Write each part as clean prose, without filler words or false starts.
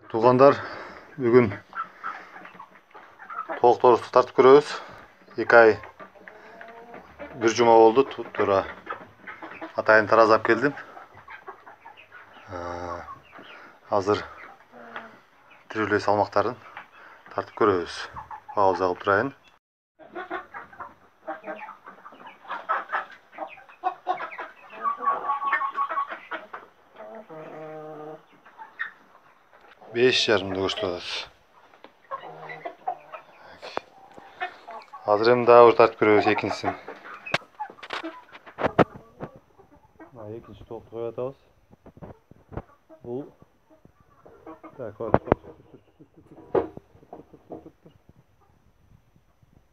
Туғандар, бүгін толық торысты тартып көрөбүз. 2 ай бир жума болду. Тура атайын тараз алып келдим. Азыр тирүүлөй салмактарын тартып көрөбүз. Пауза кылып турайын. Beş yarımda koştular. Hazır hem daha tart görüyoruz ikincisini. İkinci toplu koyatağız. Bu. Tak, bak.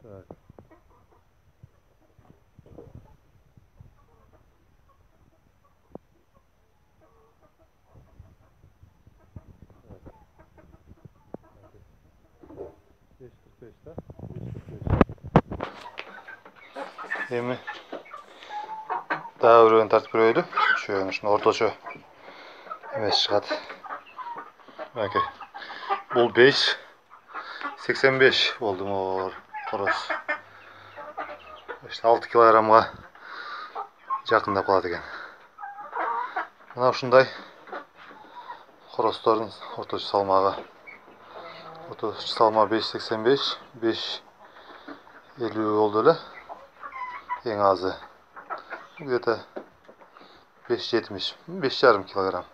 Tak. Эми daha ürün tartып көрөйлү. Şöyle şunu ortaça emес чыгат. Bakın. Бул 5.85 oldu mu horoz. İşte 6 kilogramga jakындап калат экен. Мына ушундай хоростордун орточо салмагы. Орточо салмагы 5.85, 5.50 oldu эле. Эң азы где-то 5.70, 5,5 килограмм.